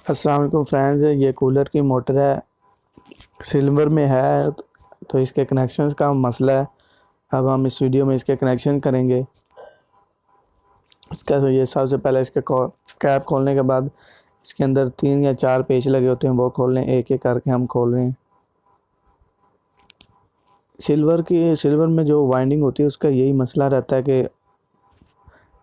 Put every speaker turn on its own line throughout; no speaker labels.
अस्सलाम वालेकुम फ्रेंड्स, ये कूलर की मोटर है, सिल्वर में है। तो इसके कनेक्शंस का मसला है। अब हम इस वीडियो में इसके कनेक्शन करेंगे। इसका तो ये सबसे पहले इसके कैप खोलने के बाद इसके अंदर 3 या 4 पेच लगे होते हैं, वो खोल लें। एक एक करके हम खोल रहे हैं। सिल्वर में जो वाइंडिंग होती है उसका यही मसला रहता है कि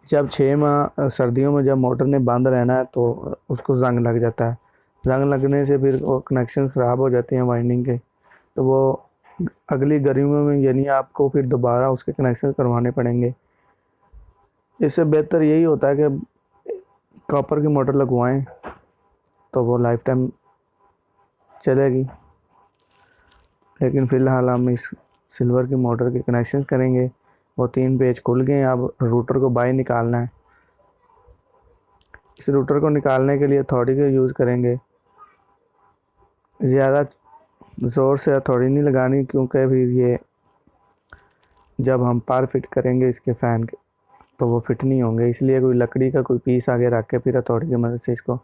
जब 6 माह सर्दियों में जब मोटर ने बंद रहना है तो उसको जंग लग जाता है। जंग लगने से फिर वो कनेक्शन ख़राब हो जाते हैं वाइंडिंग के। तो वो अगली गर्मियों में यानी आपको फिर दोबारा उसके कनेक्शन करवाने पड़ेंगे। इससे बेहतर यही होता है कि कॉपर की मोटर लगवाएं, तो वो लाइफ टाइम चलेगी। लेकिन फ़िलहाल हम इस सिल्वर की मोटर के कनेक्शन करेंगे। वो 3 पेच खुल गए हैं। अब रूटर को बाहर निकालना है। इस रूटर को निकालने के लिए हथौड़ी का यूज़ करेंगे। ज़्यादा ज़ोर से हथौड़ी नहीं लगानी, क्योंकि फिर ये जब हम पार फिट करेंगे इसके फ़ैन के तो वो फिट नहीं होंगे। इसलिए कोई लकड़ी का कोई पीस आगे रख के फिर हथौड़ी की मदद से इसको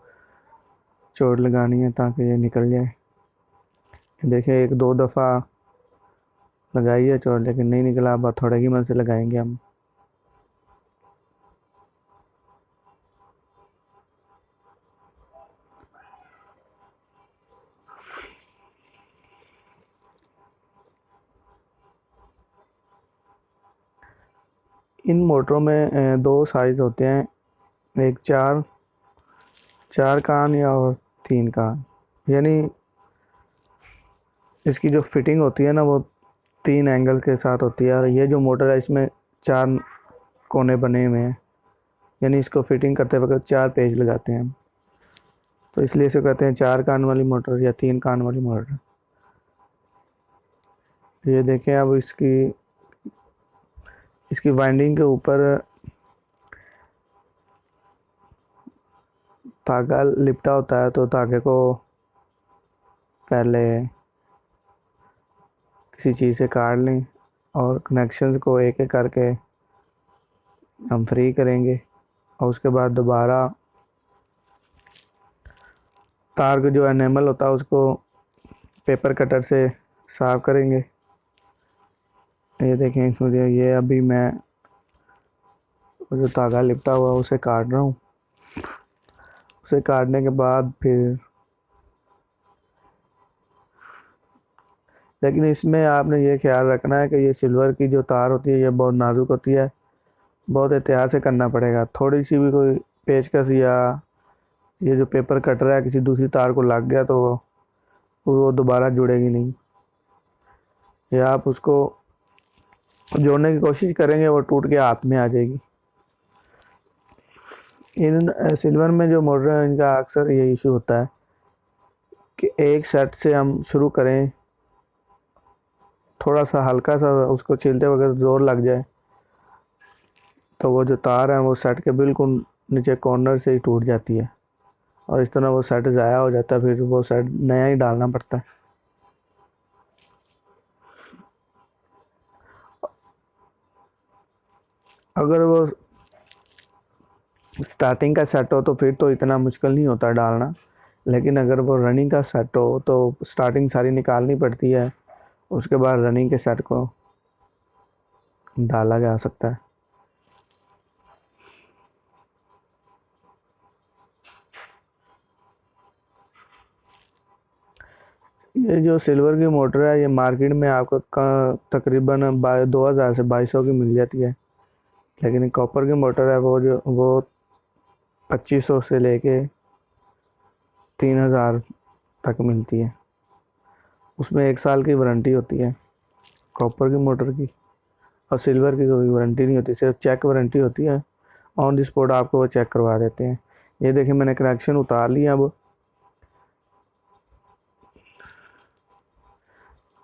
चोट लगानी है ताकि ये निकल जाए। देखिए, 1-2 दफ़ा लगाई है चोट, लेकिन नहीं निकला। अब हथौड़े की मदद से लगाएंगे हम। इन मोटरों में 2 साइज़ होते हैं, एक 4 कान या और 3 कान। यानी इसकी जो फिटिंग होती है ना, वो 3 एंगल के साथ होती है। और ये जो मोटर है इसमें 4 कोने बने हुए हैं, यानी इसको फिटिंग करते वक्त 4 पेच लगाते हैं हम। तो इसलिए इसे कहते हैं 4 कान वाली मोटर या 3 कान वाली मोटर। ये देखें, अब इसकी वाइंडिंग के ऊपर धागा लिपटा होता है, तो धागे को पहले किसी चीज़ से काट लें और कनेक्शंस को एक एक करके हम फ्री करेंगे। और उसके बाद दोबारा तार का जो एनेमल होता है उसको पेपर कटर से साफ करेंगे। ये देखें, मुझे ये अभी मैं जो धागा लिपटा हुआ उसे काट रहा हूँ। उसे काटने के बाद फिर, लेकिन इसमें आपने ये ख्याल रखना है कि ये सिल्वर की जो तार होती है ये बहुत नाजुक होती है। बहुत एहतियात से करना पड़ेगा। थोड़ी सी भी कोई पेचकस या ये जो पेपर कटर है किसी दूसरी तार को लग गया तो वो दोबारा जुड़ेगी नहीं, या आप उसको जोड़ने की कोशिश करेंगे वो टूट के हाथ में आ जाएगी। इन सिल्वर में जो मोटर है इनका अक्सर ये इशू होता है कि एक सेट से हम शुरू करें, थोड़ा सा हल्का सा उसको छीलते वक्त ज़ोर लग जाए तो वो जो तार है वो सेट के बिल्कुल नीचे कॉर्नर से ही टूट जाती है, और इस तरह वो सेट ज़ाया हो जाता है। फिर वो सेट नया ही डालना पड़ता है। अगर वो स्टार्टिंग का सेट हो तो फिर तो इतना मुश्किल नहीं होता डालना, लेकिन अगर वो रनिंग का सेट हो तो स्टार्टिंग सारी निकालनी पड़ती है। उसके बाद रनिंग के सेट को डाला जा सकता है। ये जो सिल्वर की मोटर है ये मार्केट में आपको तकरीबन 2000 से 2200 की मिल जाती है। लेकिन कॉपर की मोटर है वो 2500 से लेके 3000 तक मिलती है। उसमें 1 साल की वारंटी होती है कॉपर की मोटर की, और सिल्वर की कोई वारंटी नहीं होती, सिर्फ चेक वारंटी होती है। ऑन द स्पॉट आपको वो चेक करवा देते हैं। ये देखिए, मैंने कनेक्शन उतार लिया। अब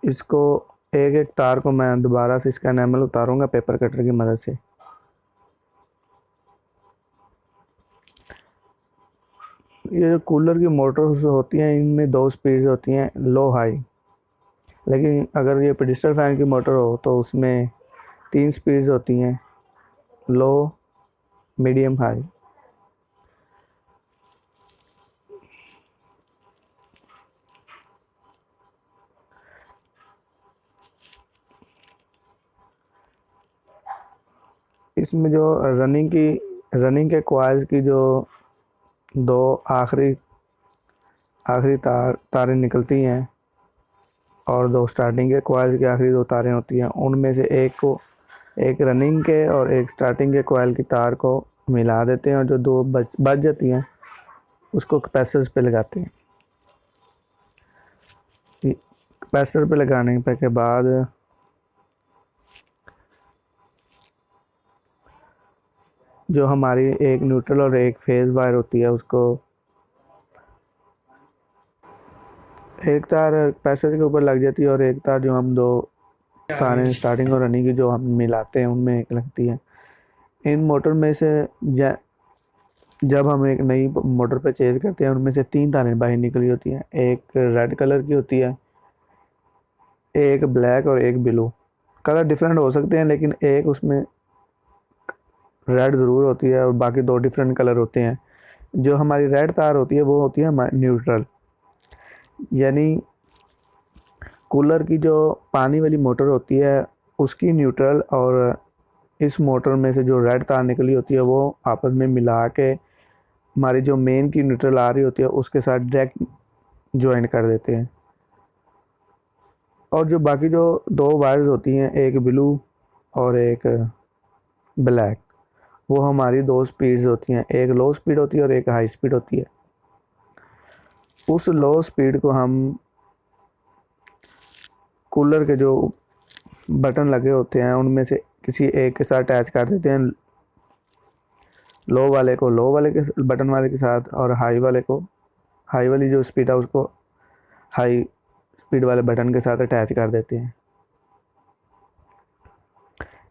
इसको एक एक तार को मैं दोबारा से इसका एनेमल उतारूंगा पेपर कटर की मदद से। ये जो कूलर की मोटर्स होती हैं इनमें 2 स्पीड्स होती हैं, लो हाई। लेकिन अगर ये पेडिस्टल फैन की मोटर हो तो उसमें 3 स्पीड्स होती हैं, लो, मीडियम, हाई। इसमें जो रनिंग के कॉइल्स की जो दो आखिरी आखिरी तारें निकलती हैं और दो स्टार्टिंग के कॉइल की आखिरी दो तारें होती हैं, उनमें से एक रनिंग के और एक स्टार्टिंग के कॉइल की तार को मिला देते हैं और जो दो बच जाती हैं उसको कैपेसिटर पे लगाते हैं। कैपेसिटर पे लगाने के बाद जो हमारी एक न्यूट्रल और एक फेज वायर होती है, उसको एक तार कैपेसिटर के ऊपर लग जाती है और एक तार जो हम दो तारें स्टार्टिंग और रनिंग की जो हम मिलाते हैं उनमें एक लगती है। इन मोटर में से जब हम एक नई मोटर पे चेंज करते हैं, उनमें से 3 तारें बाहर निकली होती हैं। एक रेड कलर की होती है, एक ब्लैक और एक ब्लू। कलर डिफरेंट हो सकते हैं लेकिन एक उसमें रेड ज़रूर होती है और बाकी 2 डिफरेंट कलर होते हैं। जो हमारी रेड तार होती है वो होती है न्यूट्रल, यानी कूलर की जो पानी वाली मोटर होती है उसकी न्यूट्रल और इस मोटर में से जो रेड तार निकली होती है वो आपस में मिला के हमारी जो मेन की न्यूट्रल आ रही होती है उसके साथ डायरेक्ट ज्वाइन कर देते हैं। और जो बाकी जो 2 वायर्स होती हैं, एक ब्लू और एक ब्लैक, वो हमारी 2 स्पीड्स होती हैं, एक लो स्पीड होती है और एक हाई स्पीड होती है। उस लो स्पीड को हम कूलर के जो बटन लगे होते हैं उनमें से किसी एक के साथ अटैच कर देते हैं। लो वाले को लो वाले के बटन वाले के साथ और हाई वाली जो स्पीड है उसको हाई स्पीड वाले बटन के साथ अटैच कर देते हैं।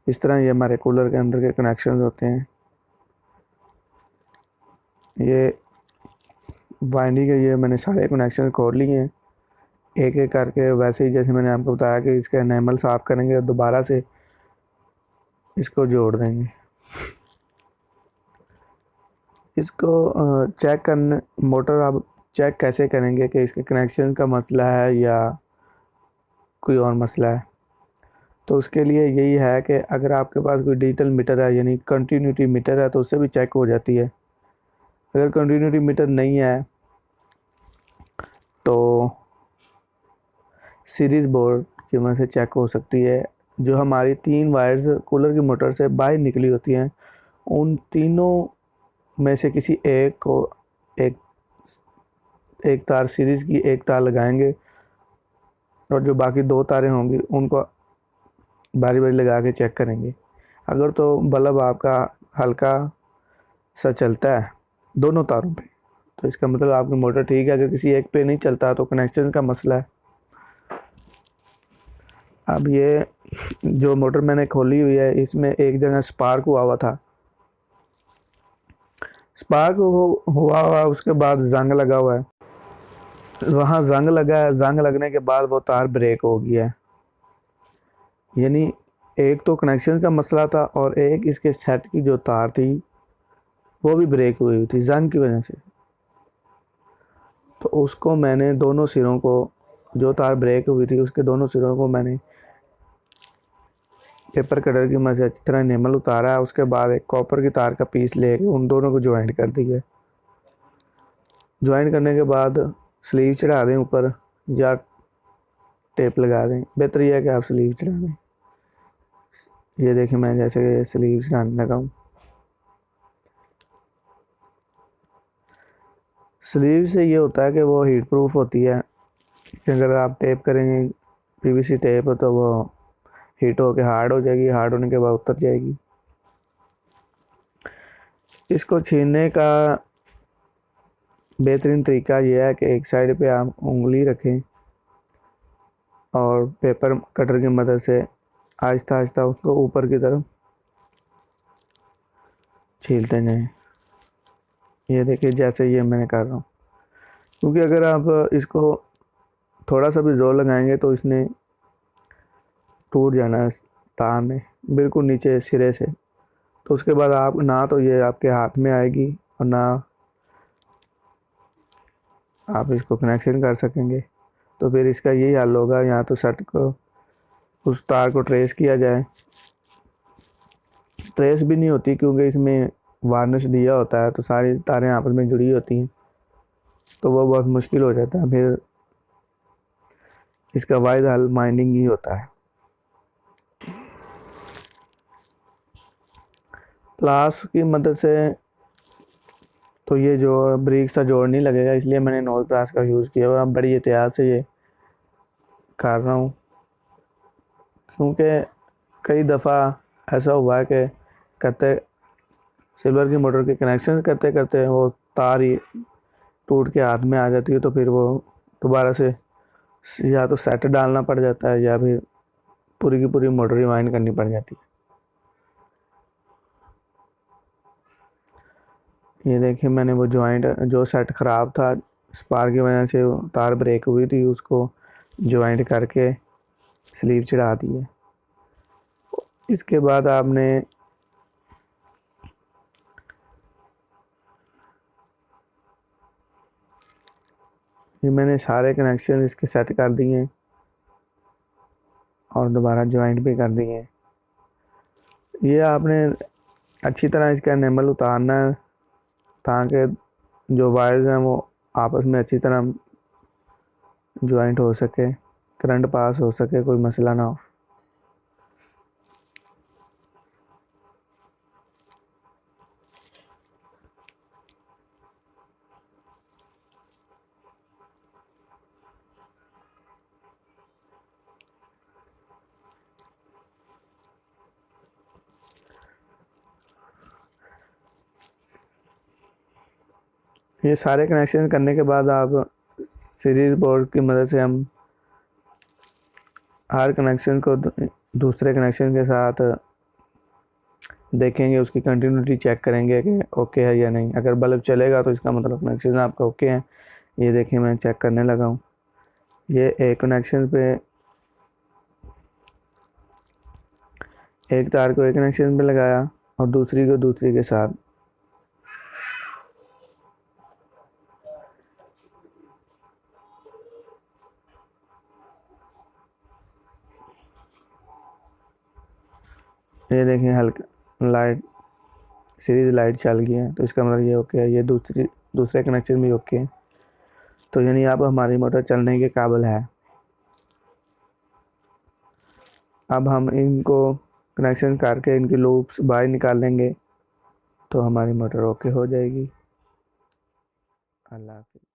इस तरह ये हमारे कूलर के अंदर के कनेक्शंस होते हैं। ये वाइंडिंग के ये मैंने सारे कनेक्शन खोल लिए हैं एक एक करके। वैसे ही जैसे मैंने आपको बताया कि इसका एनेमल साफ़ करेंगे और दोबारा से इसको जोड़ देंगे। इसको चेक करने मोटर आप चेक कैसे करेंगे कि इसके कनेक्शन का मसला है या कोई और मसला है। तो उसके लिए यही है कि अगर आपके पास कोई डिजिटल मीटर है यानी कंटिन्यूटी मीटर है तो उससे भी चेक हो जाती है। अगर कंटिन्यूटी मीटर नहीं है तो सीरीज़ बोर्ड की मदद से चेक हो सकती है। जो हमारी 3 वायर्स कूलर की मोटर से बाहर निकली होती हैं उन तीनों में से किसी एक को एक तार सीरीज़ की एक तार लगाएंगे और जो बाकी 2 तारें होंगी उनको बारी बारी लगा के चेक करेंगे। अगर तो बल्ब आपका हल्का सा चलता है दोनों तारों पे तो इसका मतलब आपकी मोटर ठीक है। अगर किसी एक पे नहीं चलता तो कनेक्शन का मसला है। अब ये जो मोटर मैंने खोली हुई है इसमें एक जगह स्पार्क हुआ था। स्पार्क हुआ उसके बाद जंग लगा हुआ है, वहाँ जंग लगा है। जंग लगने के बाद वो तार ब्रेक हो गया है। यानी एक तो कनेक्शन का मसला था और एक इसके सेट की जो तार थी वो भी ब्रेक हुई थी जंग की वजह से। तो उसको मैंने दोनों सिरों को, जो तार ब्रेक हुई थी उसके दोनों सिरों को मैंने पेपर कटर की मदद से अच्छी तरह नेमल उतारा है। उसके बाद एक कॉपर की तार का पीस लेके उन दोनों को ज्वाइंट कर दिया। ज्वाइंट करने के बाद स्लीव चढ़ा दें ऊपर या टेप लगा दें। बेहतर यह है कि आप स्लीव चढ़ा दें। ये देखें मैं जैसे स्लीव चढ़ाने लगा हूँ। स्लीव से ये होता है कि वो हीट प्रूफ होती है कि अगर आप टेप करेंगे पीवीसी टेप तो वो हीट होके हार्ड हो जाएगी, हार्ड होने के बाद उतर जाएगी। इसको छीनने का बेहतरीन तरीका यह है कि एक साइड पे आप उंगली रखें और पेपर कटर की मदद से आहिस्ता आहिस्ता उसको ऊपर की तरफ छीलते जाएं। ये देखिए जैसे ये मैंने कर रहा हूँ, क्योंकि अगर आप इसको थोड़ा सा भी जोर लगाएंगे तो इसने टूट जाना है तार ने बिल्कुल नीचे सिरे से। तो उसके बाद आप ना तो ये आपके हाथ में आएगी और ना आप इसको कनेक्शन कर सकेंगे। तो फिर इसका यही हल होगा, यहाँ तो सेट को उस तार को ट्रेस किया जाए, ट्रेस भी नहीं होती, क्योंकि इसमें वार्निश दिया होता है तो सारी तारें आपस में जुड़ी होती हैं, तो वो बहुत मुश्किल हो जाता है। फिर इसका वाहिद हल माइनिंग ही होता है। प्लास की मदद से तो ये जो ब्रिक सा जोड़ नहीं लगेगा, इसलिए मैंने नोज प्लास का यूज़ किया और मैं बड़ी एहतियात से ये कर रहा हूँ, क्योंकि कई दफ़ा ऐसा हुआ है कि करते सिल्वर की मोटर के कनेक्शन करते करते वो तार ही टूट के हाथ में आ जाती है, तो फिर वो दोबारा से या तो सेट डालना पड़ जाता है या फिर पूरी की पूरी मोटर रिवाइंड करनी पड़ जाती है। ये देखिए, मैंने वो जॉइंट जो सेट ख़राब था स्पार्क की वजह से तार ब्रेक हुई थी, उसको जॉइंट करके स्लीव चढ़ा दी है। इसके बाद आपने ये मैंने सारे कनेक्शन इसके सेट कर दिए हैं और दोबारा जॉइंट भी कर दिए हैं। ये आपने अच्छी तरह इसका एनेमल उतारना है ताकि जो वायर्स हैं वो आपस में अच्छी तरह जॉइंट हो सके, करंट पास हो सके, कोई मसला ना हो। ये सारे कनेक्शन करने के बाद आप सीरीज बोर्ड की मदद से हम हर कनेक्शन को दूसरे कनेक्शन के साथ देखेंगे, उसकी कंटिन्यूटी चेक करेंगे कि ओके है या नहीं। अगर बल्ब चलेगा तो इसका मतलब कनेक्शन आपका ओके है। ये देखिए, मैं चेक करने लगा हूँ। ये एक कनेक्शन पे एक तार को एक कनेक्शन पे लगाया और दूसरी को दूसरी के साथ। ये देखें, हल्का लाइट सीरीज लाइट चल गई है, तो इसका मतलब ये ओके है। ये दूसरे कनेक्शन भी ओके है, तो यानी अब हमारी मोटर चलने के काबिल है। अब हम इनको कनेक्शन करके इनकी लूप्स बाहर निकाल लेंगे तो हमारी मोटर ओके हो जाएगी। अल्लाह हाफिज़।